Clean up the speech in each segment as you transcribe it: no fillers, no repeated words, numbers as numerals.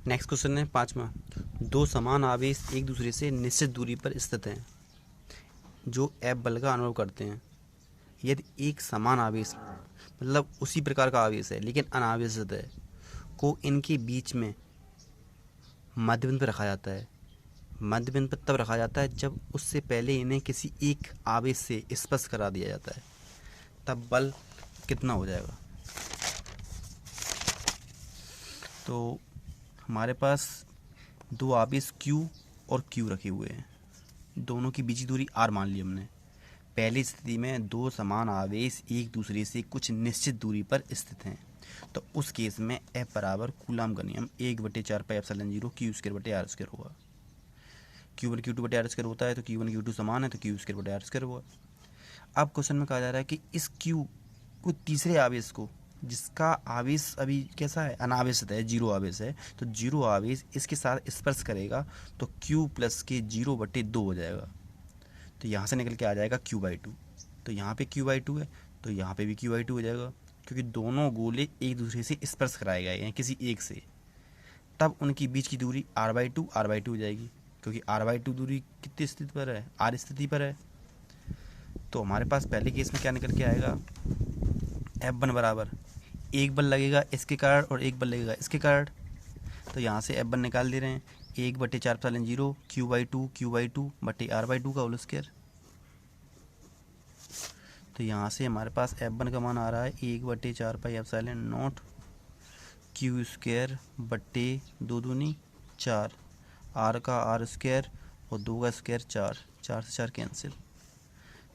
Next question है 5वां। दो समान आवेश एक दूसरे से निश्चित दूरी पर स्थित हैं जो F बल का अनुभव करते हैं। यदि एक समान आवेश मतलब उसी प्रकार का आवेश है लेकिन अनावेशित है को इनके बीच में मध्य बिंदु पर रखा जाता है। मध्य बिंदु पर तब रखा जाता है जब उससे पहले इन्हें किसी एक आवेश से स्पर्श करा दिया जाता है। तब बल कितना हो जाएगा? तो हमारे पास दो आवेश Q और Q रखे हुए हैं, दोनों की बीच की दूरी R मान ली हमने। पहली स्थिति में दो समान आवेश एक दूसरे से कुछ निश्चित दूरी पर स्थित हैं, तो उस केस में F बराबर कूलाम का नियम 1/4πε0 Q² होगा। Q1 Q2/r² होता है तो Q1 Q2 समान है तो Q²/r² होगा। अब क्वेश्चन में कहा जा रहा है कि इस Q को तीसरे आवेश को, जिसका आवेश अभी कैसा है, अनावेशित है, जीरो आवेश है, तो जीरो आवेश इसके साथ स्पर्श करेगा तो Q प्लस के 0/2 हो जाएगा। तो यहाँ से निकल के आ जाएगा Q/2। तो यहाँ पे Q/2 है तो यहाँ पे भी Q/2 हो जाएगा, क्योंकि दोनों गोले एक दूसरे से स्पर्श कराए गए हैं किसी एक से। तब उनकी बीच की दूरी R/2 हो जाएगी, क्योंकि R/2 दूरी कितनी स्थिति पर है, R स्थिति पर है। तो हमारे पास पहले केस में क्या निकल के आएगा, F1 बराबर एक बल लगेगा इसके कारण और एक बल लगेगा इसके कारण। तो यहाँ से F1 निकाल दे रहे हैं 1/4πε0 Q/2 का होल स्क्वायर। तो यहाँ से हमारे पास F1 का मान आ रहा है 1/4πε0 Q²/2 दूनी 4, R का R² और 2 का स्क्वायर 4, 4 से 4 कैंसिल।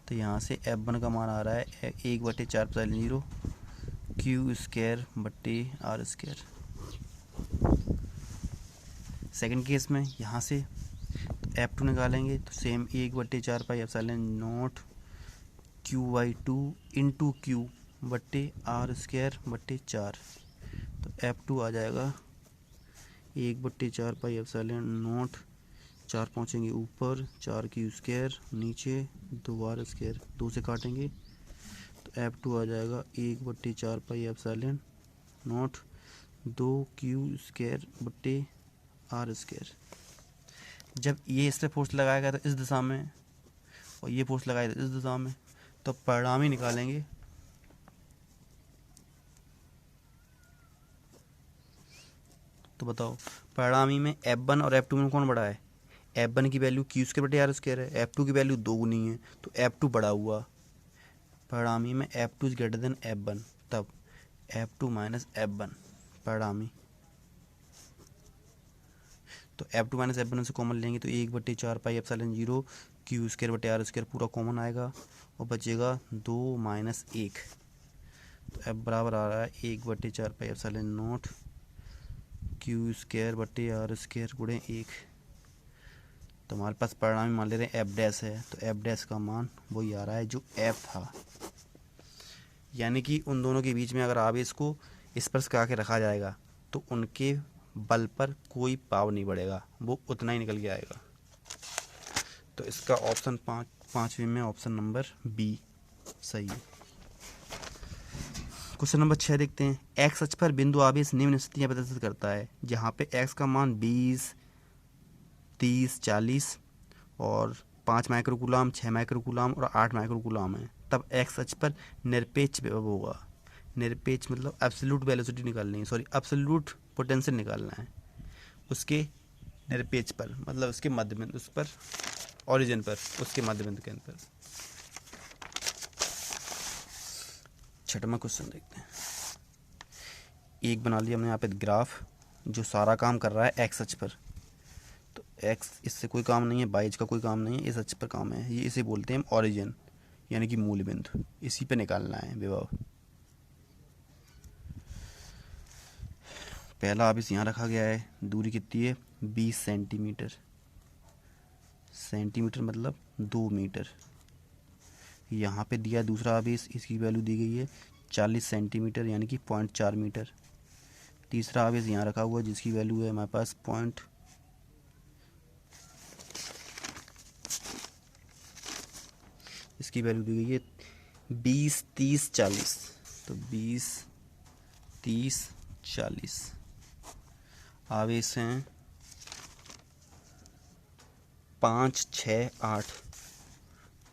तो यहाँ से F1 का मान आ रहा है 1/4πε0 Q²/r²। सेकंड केस में यहाँ से F2 निकालेंगे तो सेम 1/4πε0 Q/2 इंटू Q/r²/4। तो F2 आ जाएगा 1/4πε0, 4 पहुँचेंगे ऊपर, 4 Q² नीचे, 2r², 2 से काटेंगे तो F2 आ जाएगा 1/4πε0 2 Q²/r²। जब ये इस पर फोर्स लगाएगा तो इस दिशा में और ये फोर्स लगाएगा तो इस दिशा में, तो परिणामी निकालेंगे। तो बताओ परिणामी में F1 और F2 में कौन बड़ा है? F1 की वैल्यू Q²/r² है, F2 की वैल्यू 2 गुनी है तो F2 बड़ा हुआ। परिणामी में F2 is greater than F1, तब F2 माइनस F1 परिणामी। तो F2 माइनस F1 से कॉमन लेंगे तो 1/4πε0 Q²/r² पूरा कॉमन आएगा और बचेगा 2 माइनस 1। तो F बराबर आ रहा है 1/4πε0 Q²/r² गुणे 1। तो हमारे पास परिणामी मान ले रहे हैं F' है, तो F' का मान वही आ रहा है जो F था। यानी कि उन दोनों के बीच में अगर आवेश को स्पर्श करा के रखा जाएगा तो उनके बल पर कोई पाव नहीं बढ़ेगा, वो उतना ही निकल के आएगा। तो इसका ऑप्शन 5वें में ऑप्शन नंबर बी सही है। क्वेश्चन नंबर 6 देखते हैं। एक्स अक्ष पर बिंदु आवेश निम्न स्थितियां प्रदर्शित करता है, जहाँ पे एक्स का मान 20, 30, 40 और 5 माइक्रोकूलाम, 6 माइक्रोकूलाम और 8 माइक्रोकूलाम है। तब एक्स अक्ष पर निरपेक्ष विभव होगा। निरपेक्ष मतलब एब्सोल्यूट वेलोसिटी निकालनी है, सॉरी एब्सोल्यूट पोटेंशियल निकालना है उसके निरपेक्ष पर, मतलब उसके मध्य बिंदु, उस पर ओरिजिन पर, उसके मध्य बिंदु के अंदर। छठवां क्वेश्चन देखते हैं। एक बना लिया हमने यहाँ पे ग्राफ जो सारा काम कर रहा है एक्स अक्ष पर। तो एक्स इससे कोई काम नहीं है, वाई का कोई काम नहीं है, इस अक्ष पर काम है। ये इसे बोलते हैं हम ओरिजिन यानी कि मूल बिंदु, इसी पे निकालना है विभव। पहला आवेश यहाँ रखा गया है, दूरी कितनी है 20 सेंटीमीटर, सेंटीमीटर मतलब 2 मीटर। यहाँ पे दिया दूसरा आवेश, इसकी वैल्यू दी गई है 40 सेंटीमीटर यानी कि 0.4 मीटर। तीसरा आवेश यहाँ रखा हुआ है जिसकी वैल्यू है हमारे पास इसकी वैल्यू दी गई है 20, 30, 40। तो 20, 30, 40 आवेश हैं 5, 6, 8।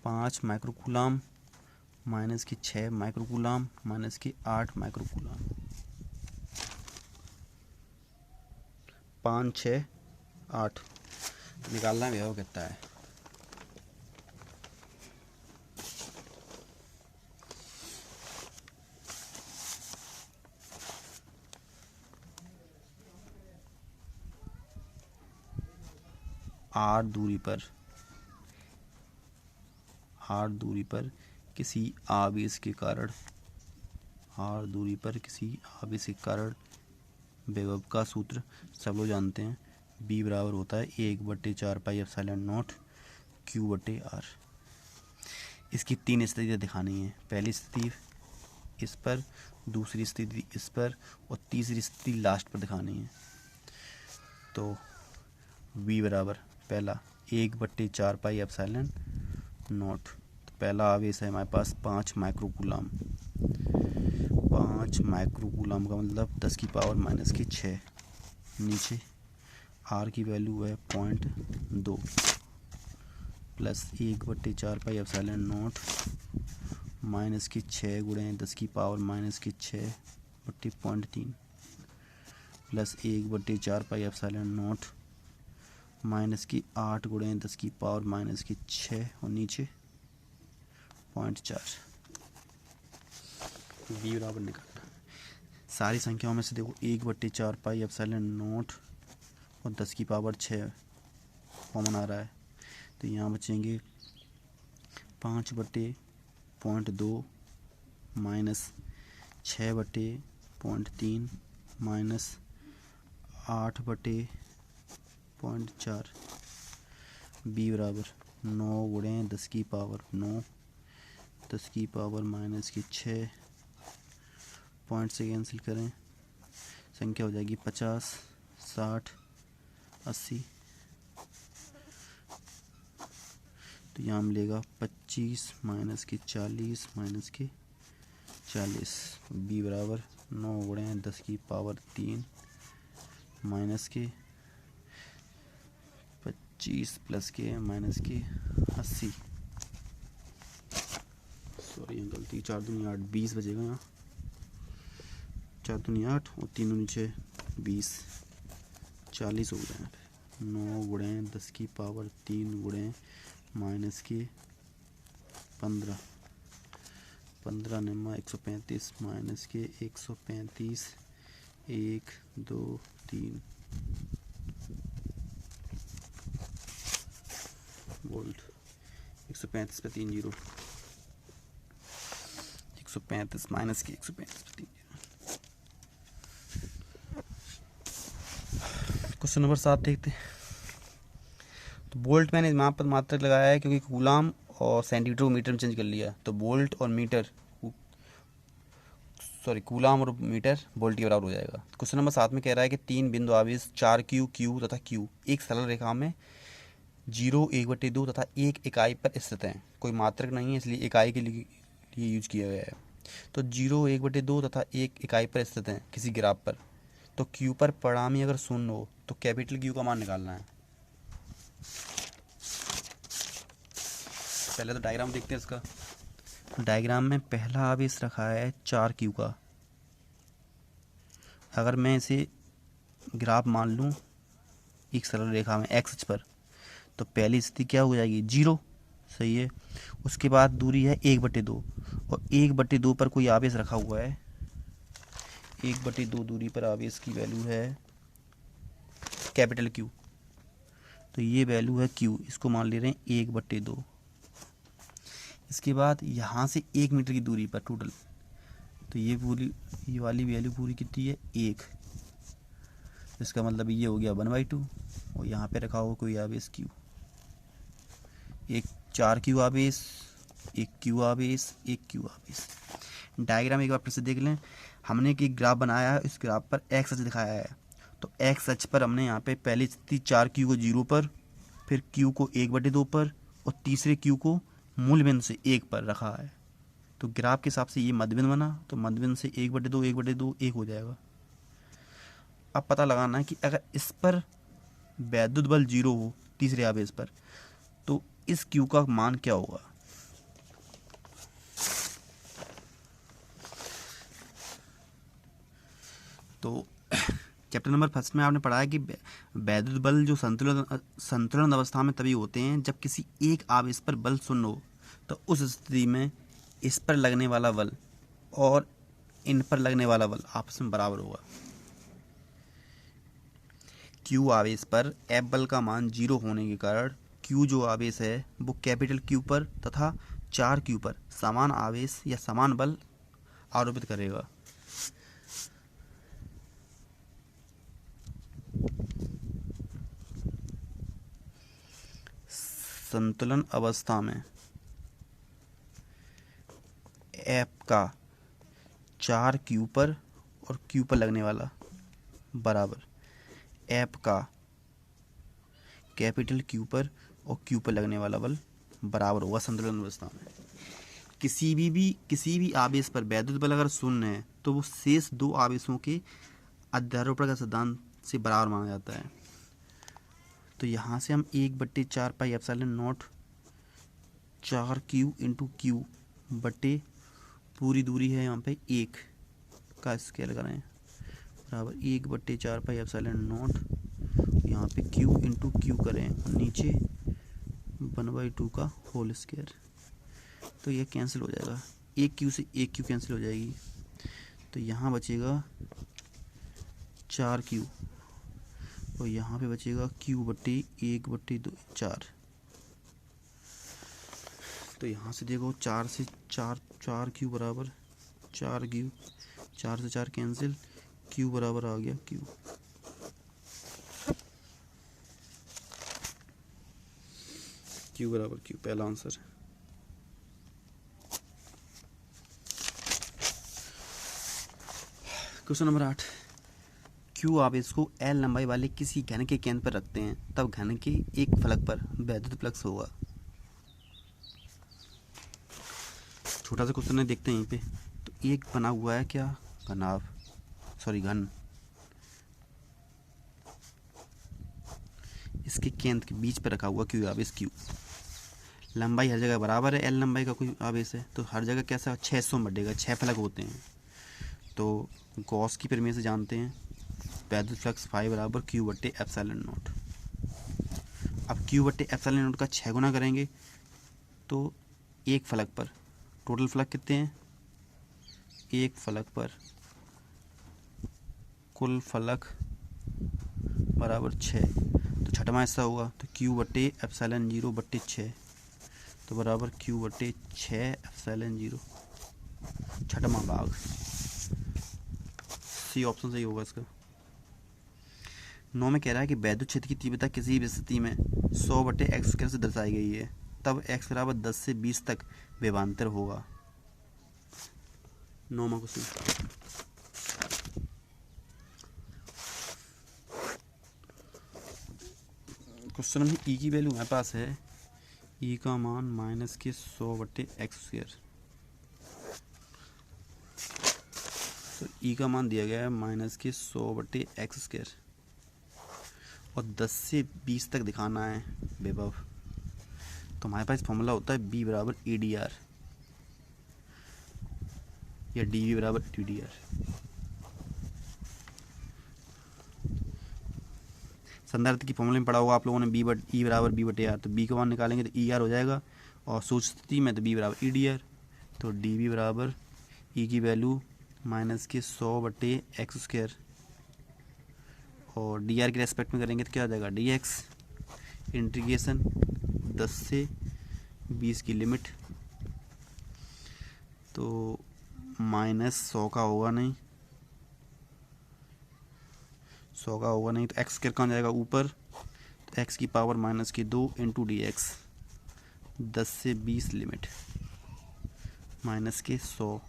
5 माइक्रोकूलाम माइनस की 6 माइक्रोकूलाम माइनस की 8 माइक्रोकूलाम। 5, 6, 8 निकालना है भैया, वो कितना है। आर दूरी पर किसी आवेश के कारण विभव का सूत्र सब लोग जानते हैं। B बराबर होता है 1/4πε0 Q/r। इसकी 3 स्थितियाँ दिखानी है। पहली स्थिति इस पर, दूसरी स्थिति इस पर और तीसरी स्थिति लास्ट पर दिखानी है। तो V बराबर पहला 1/4πε0। तो पहला आवेश है हमारे पास 5 माइक्रोकूलाम। 5 माइक्रोकूलाम का मतलब 10⁻⁻⁶। नीचे R की वैल्यू है 0.2 प्लस 1/4πε0 माइनस की 6 गुणे 10⁻⁻⁶/0.3 प्लस 1/4πε0 माइनस की 8 गुणे 10⁻⁻⁶ और नीचे 0.4। V बराबर निकालना। सारी संख्याओं में से देखो 1/4πε0 और 10⁻6 कॉमन आ रहा है, तो यहाँ बचेंगे 5/0.2 माइनस 6/0.3 माइनस 8/0.4। B बराबर 9 गुणे 10⁻⁹ 10⁻⁻⁶। पॉइंट से कैंसिल करें, संख्या हो जाएगी 50, 60, 80। तो यहाँ मिलेगा 25 माइनस की 40 माइनस की 40। B बराबर 9 गुणे 10⁻3 माइनस के 25 प्लस के माइनस के 80। सॉरी गलती, 4 दूनी 8, 20 बजेगा यहाँ। 4 दूनी 8 और 3 दूनी 6, 20, 40 हो गया। 9 गुणे 10⁻3 गुणे माइनस के 15, 15 निम्मा 135 माइनस के 135, 1, 2, 3 वोल्ट। 135 पे 3 जीरो, 135 माइनस के 135 पे 3 जीरो। क्वेश्चन नंबर 7 देखते हैं। तो बोल्ट मैंने यहाँ पर मात्रक लगाया है क्योंकि कूलाम और सेंटीमीटर को मीटर में चेंज कर लिया। तो बोल्ट और मीटर, सॉरी कूलाम और मीटर वोल्ट के बराबर हो जाएगा। क्वेश्चन नंबर 7 में कह रहा है कि 3 बिंदु आवेश 4Q, Q तथा Q एक सरल रेखा में 0, 1/2 तथा 1 इकाई पर स्थित हैं। कोई मात्रक नहीं है इसलिए इकाई के लिए यूज किया गया है। तो 0, 1/2 तथा 1 इकाई पर स्थित हैं किसी ग्राफ पर। तो Q पर परिणामी अगर 0 हो तो कैपिटल Q का मान निकालना है। पहले तो डायग्राम देखते हैं इसका। डायग्राम में पहला आवेश रखा है 4Q का। अगर मैं इसे ग्राफ मान लूँ एक सरल रेखा में एक्स अक्ष पर, तो पहली स्थिति क्या हो जाएगी 0, सही है। उसके बाद दूरी है 1/2 और 1/2 पर कोई आवेश रखा हुआ है। 1/2 दूरी पर आवेश की वैल्यू है कैपिटल Q। तो ये वैल्यू है Q, इसको मान ले रहे हैं 1/2। इसके बाद यहाँ से 1 मीटर की दूरी पर टोटल, तो ये वाली वैल्यू पूरी कितनी है 1। इसका मतलब ये हो गया 1/2 और यहाँ पे रखा हुआ कोई आवेश Q। एक 4Q आवेश, एक Q आवेश, एक Q आवेश। डायग्राम एक बार फिर से देख लें। हमने एक ग्राफ बनाया है, इस ग्राफ पर एक्स अक्ष दिखाया है। तो एक्स अक्ष पर हमने यहाँ पे पहली स्थिति 4Q को 0 पर, फिर Q को 1/2 पर और तीसरे Q को मूल बिंदु से 1 पर रखा है। तो ग्राफ के हिसाब से ये मध्य बिंदु बना, तो मध्य बिंदु से 1/2 1/2 1 हो जाएगा। अब पता लगाना है कि अगर इस पर वैद्युत बल 0 हो तीसरे आवेश पर, तो इस Q का मान क्या होगा। तो चैप्टर नंबर फर्स्ट में आपने पढ़ा है कि वैद्युत बल जो संतुलन अवस्था में तभी होते हैं जब किसी एक आवेश पर बल शून्य हो। तो उस स्थिति में इस पर लगने वाला बल और इन पर लगने वाला बल आपस में बराबर होगा। Q आवेश पर F बल का मान 0 होने के कारण Q जो आवेश है वो कैपिटल Q पर तथा 4Q पर समान आवेश या समान बल आरोपित करेगा। संतुलन अवस्था में F का 4Q पर और Q पर लगने वाला बराबर F का कैपिटल Q पर और Q पर लगने वाला बल बराबर होगा संतुलन अवस्था में। किसी भी आवेश पर वैद्युत बल अगर शून्य है तो वो शेष दो आवेशों के अध्यारोपण का सिद्धांत से बराबर माना जाता है। तो यहाँ से हम 1/4 pi epsilon not 4Q into Q बटे पूरी दूरी है यहाँ पे 1 का स्केल करें बराबर 1/4 पाई एप्सिलॉन नॉट यहाँ पे Q इंटू Q करें और नीचे 1/2 का होल स्क्वायर। तो ये कैंसिल हो जाएगा, एक Q से एक Q कैंसिल हो जाएगी। तो यहाँ बचेगा 4Q और यहाँ पे बचेगा Q बटे 1/2 4। तो यहाँ से देखो 4 से 4Q बराबर 4Q, 4 से 4 कैंसिल, Q बराबर आ गया Q। Q बराबर Q पहला आंसर। क्वेश्चन नंबर 8, Q आवेश को L लंबाई वाले किसी घन के केंद्र पर रखते हैं तब घन के एक फलक पर वैद्युत फ्लक्स होगा। छोटा सा क्वेश्चन है, देखते हैं यहीं पे। तो एक बना हुआ है क्या घन, इसके केंद्र के बीच पर रखा हुआ Q आवेश Q। लंबाई हर जगह बराबर है, L लंबाई का कोई आवेश है तो हर जगह कैसा 600 बढ़ेगा, 6 फलक होते हैं। तो गॉस की प्रमेय से जानते हैं वैद्युत फ्लक्स फाई बराबर Q बटे एप्सिलॉन नॉट। अब Q बटे एप्सिलॉन नॉट का 6 गुना करेंगे तो एक फलक पर टोटल फलक कितने हैं, एक फलक पर कुल फलक बराबर 6। तो छठवां हिस्सा होगा तो Q बटे एप्सिलॉन 0 बटे 6 तो बराबर Q बटे 6 एप्सिलॉन 0 छठवां भाग। सी ऑप्शन सही होगा इसका। 9 में कह रहा है कि वैद्युत क्षेत्र की तीव्रता किसी भी स्थिति में 100 बटे x स्क्वायर से दर्शाई गई है तब x बराबर 10 से 20 तक विभवांतर होगा। 9वां क्वेश्चन, क्वेश्चन में E की वैल्यू हमारे पास है, E का मान -100 बटे x स्क्वायर। तो E का मान दिया गया है -100 बटे x स्क्वायर और 10 से 20 तक दिखाना है विभव। तो हमारे पास फॉर्मूला होता है B बराबर EDR या DV बराबर TDR। संधारित्र की फॉर्मूले में पढ़ा होगा आप लोगों ने E बराबर B बटे R। तो B का मान निकालेंगे तो ER हो जाएगा और सूक्ष्म स्थिति में तो B बराबर EDR। तो DV बराबर E की वैल्यू -100 बटे x स्क्वायर और DR के रेस्पेक्ट में करेंगे तो क्या आ जाएगा DX इंटीग्रेशन 10 से 20 की लिमिट। तो -100 का होगा नहीं, 100 का होगा नहीं तो x स्क्वायर कहाँ जाएगा ऊपर, तो x की पावर -2 इंटू DX 10 से 20 लिमिट -100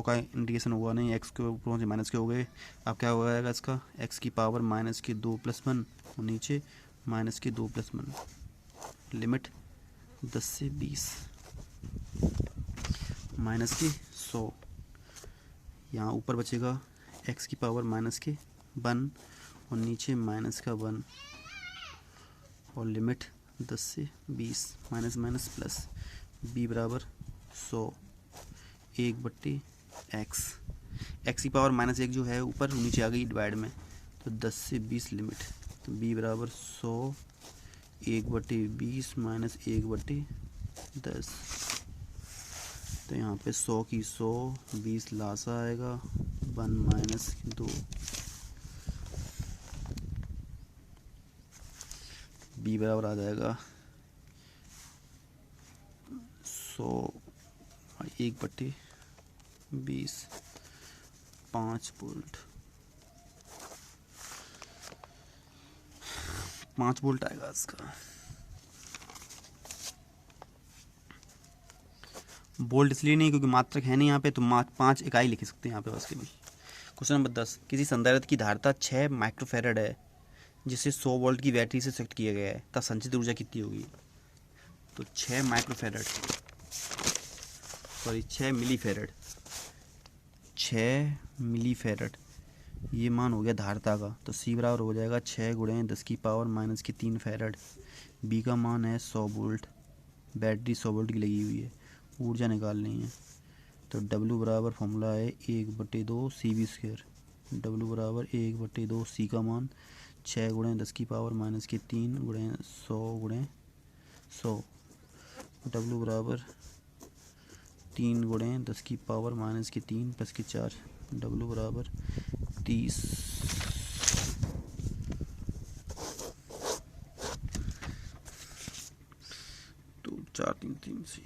का इंटीग्रेशन हुआ नहीं, x के ऊपर से माइनस के हो गए। अब क्या हो जाएगा इसका, x की पावर -2 + 1 और नीचे -2 + 1 लिमिट 10 से 20 -100। यहाँ ऊपर बचेगा एक्स की पावर माइनस के 1 और नीचे माइनस का 1 और लिमिट 10 से 20 माइनस माइनस प्लस b बराबर 100 1/x। एक्स की पावर माइनस 1 जो है ऊपर नीचे आ गई डिवाइड में, तो 10 से 20 लिमिट, तो b बराबर 100 1/20 माइनस 1/10। तो यहाँ पे 100 की 100 20 लासा आएगा 1 माइनस 2, b बराबर आ जाएगा 100 1/20 5 वोल्ट, 5 वोल्ट आएगा इसका। बोल्ट इसलिए नहीं क्योंकि मात्रक है नहीं यहाँ पे, तो 5 इकाई लिख सकते हैं यहाँ पे बस केवल। क्वेश्चन नंबर 10, किसी संधारित्र की धारिता 6 माइक्रोफैरड है जिसे 100 वोल्ट की बैटरी से संयुक्त किया गया है, तब संचित ऊर्जा कितनी होगी? तो 6 माइक्रोफैरड, सॉरी 6 मिलीफैरड, 6 मिलीफैरड ये मान हो गया धारिता का, तो सी बराबर हो जाएगा 6 × 10⁻³ फैरड। बी का मान है 100 वोल्ट, बैटरी 100 वोल्ट की लगी हुई है, ऊर्जा निकालनी है, तो W बराबर फॉर्मूला है 1/2 CV²। W बराबर 1/2 C का मान 6 × 10⁻³ × 100 W बराबर 3 × 10⁻³ + 4, W बराबर 30। तो 4 3 3 से